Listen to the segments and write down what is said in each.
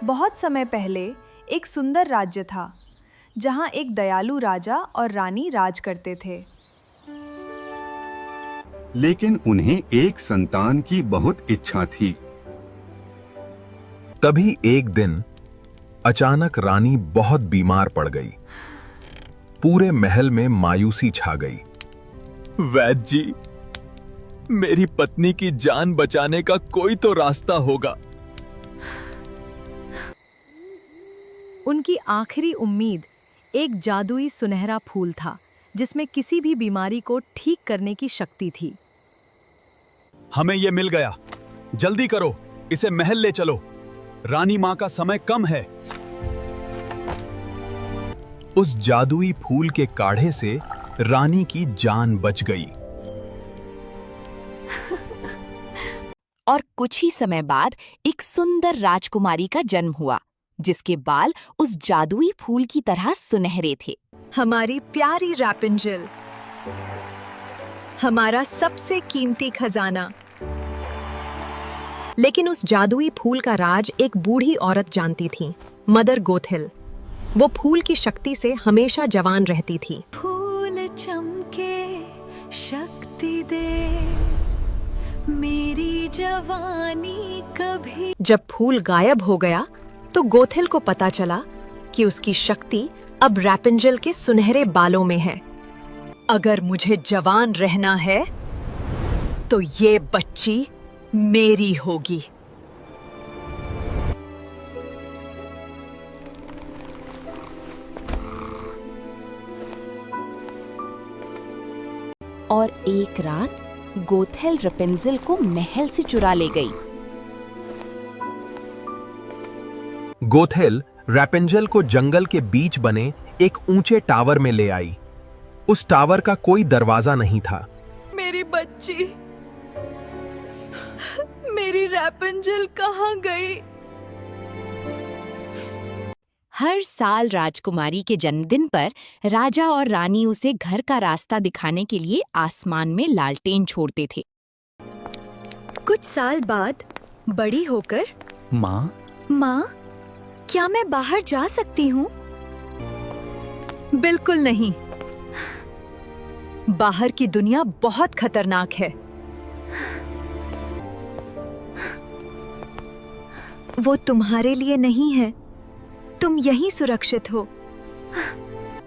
बहुत समय पहले एक सुंदर राज्य था जहाँ एक दयालु राजा और रानी राज करते थे। लेकिन उन्हें एक संतान की बहुत इच्छा थी। तभी एक दिन अचानक रानी बहुत बीमार पड़ गई। पूरे महल में मायूसी छा गई। वैद्य जी, मेरी पत्नी की जान बचाने का कोई तो रास्ता होगा। उनकी आखिरी उम्मीद एक जादुई सुनहरा फूल था जिसमें किसी भी बीमारी को ठीक करने की शक्ति थी। हमें यह मिल गया। जल्दी करो, इसे महल ले चलो। रानी मां का समय कम है। उस जादुई फूल के काढ़े से रानी की जान बच गई। और कुछ ही समय बाद एक सुंदर राजकुमारी का जन्म हुआ, जिसके बाल उस जादुई फूल की तरह सुनहरे थे। हमारी प्यारी रैपेंजल, हमारा सबसे कीमती खजाना। लेकिन उस जादुई फूल का राज एक बूढ़ी औरत जानती थी, मदर गोथेल। वो फूल की शक्ति से हमेशा जवान रहती थी। फूल चमके, शक्ति दे, मेरी जवानी कभी। जब फूल गायब हो गया तो गोथेल को पता चला कि उसकी शक्ति अब रैपेंजल के सुनहरे बालों में है। अगर मुझे जवान रहना है तो ये बच्ची मेरी होगी। और एक रात गोथेल रैपेंजल को महल से चुरा ले गई। गोथेल रैपेंजल को जंगल के बीच बने एक ऊंचे टावर में ले आई। उस टावर का कोई दरवाजा नहीं था। मेरी बच्ची, मेरी रैपेंजल कहाँ गई? हर साल राजकुमारी के जन्मदिन पर राजा और रानी उसे घर का रास्ता दिखाने के लिए आसमान में लालटेन छोड़ते थे। कुछ साल बाद बड़ी होकर माँ, क्या मैं बाहर जा सकती हूँ? बिल्कुल नहीं। बाहर की दुनिया बहुत खतरनाक है। वो तुम्हारे लिए नहीं है। तुम यहीं सुरक्षित हो।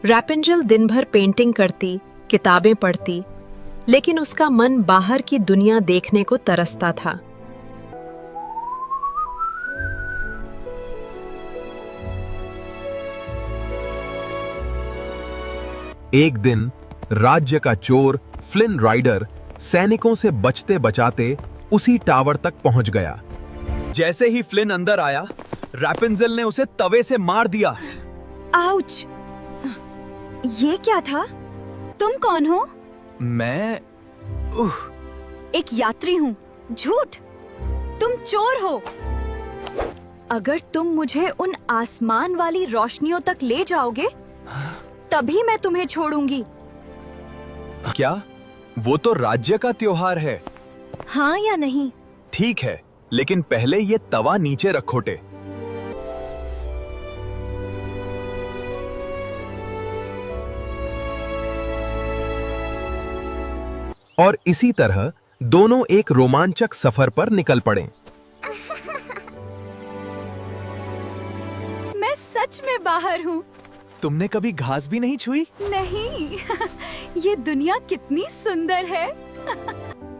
रैपेंजल दिन भर पेंटिंग करती, किताबें पढ़ती, लेकिन उसका मन बाहर की दुनिया देखने को तरसता था। एक दिन राज्य का चोर फ्लिन राइडर सैनिकों से बचते बचाते उसी टावर तक पहुंच गया। जैसे ही फ्लिन अंदर आया, रैपेंजल ने उसे तवे से मार दिया। आउच! ये क्या था? तुम कौन हो? मैं एक यात्री हूँ। झूठ! तुम चोर हो। अगर तुम मुझे उन आसमान वाली रोशनियों तक ले जाओगे, तभी मैं तुम्हें छोड़ूंगी। क्या? वो तो राज्य का त्योहार है। हाँ या नहीं? ठीक है, लेकिन पहले ये तवा नीचे रखोटे। और इसी तरह दोनों एक रोमांचक सफर पर निकल पड़े। मैं सच में बाहर हूँ। तुमने कभी घास भी नहीं छुई? नहीं। ये दुनिया कितनी सुंदर है।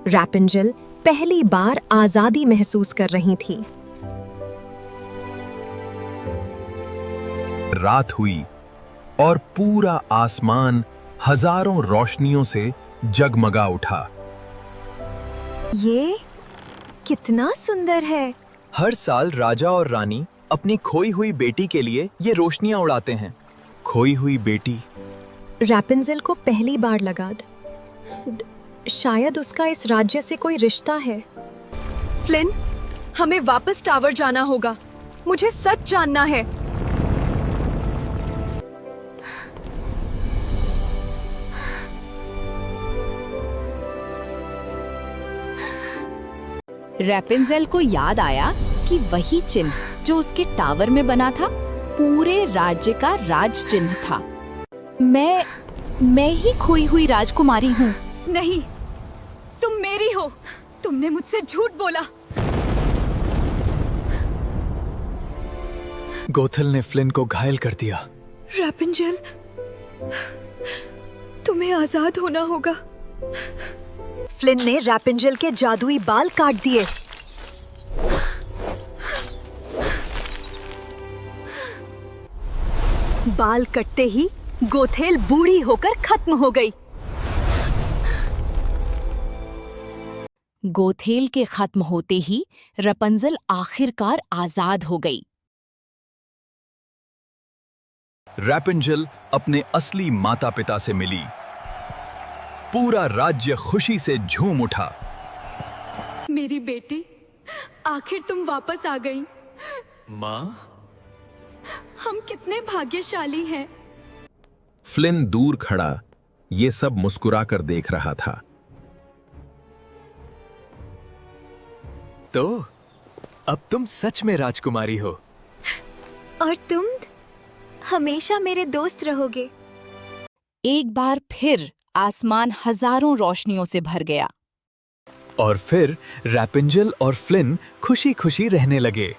रैपेंजल पहली बार आजादी महसूस कर रही थी। रात हुई और पूरा आसमान हजारों रोशनियों से जगमगा उठा। ये कितना सुंदर है। हर साल राजा और रानी अपनी खोई हुई बेटी के लिए ये रोशनियां उड़ाते हैं। खोई हुई बेटी। रैपेंजल को पहली बार लगा शायद उसका इस राज्य से कोई रिश्ता है। फ्लिन, हमें वापस टावर जाना होगा। मुझे सच जानना है। रैपेंजल को याद आया क्योंकि वही चिन्ह जो उसके टावर में बना था पूरे राज्य का राज चिन्ह था। मैं ही खोई हुई राजकुमारी हूँ। नहीं, तुम मेरी हो। तुमने मुझसे झूठ बोला। गोथल ने फ्लिन को घायल कर दिया। रैपुंजेल, तुम्हें आजाद होना होगा। फ्लिन ने रैपुंजेल के जादुई बाल काट दिए। बाल कटते ही गोथेल बूढ़ी होकर खत्म हो गई। गोथेल के खत्म होते ही रपंजल आखिरकार आजाद हो गई। रैपुंजेल अपने असली माता पिता से मिली। पूरा राज्य खुशी से झूम उठा। मेरी बेटी, आखिर तुम वापस आ गई। माँ, हम कितने भाग्यशाली हैं। फ्लिन दूर खड़ा ये सब मुस्कुराकर देख रहा था। तो अब तुम सच में राजकुमारी हो। और तुम हमेशा मेरे दोस्त रहोगे। एक बार फिर आसमान हजारों रोशनियों से भर गया। और फिर रैपुंजेल और फ्लिन खुशी खुशी रहने लगे।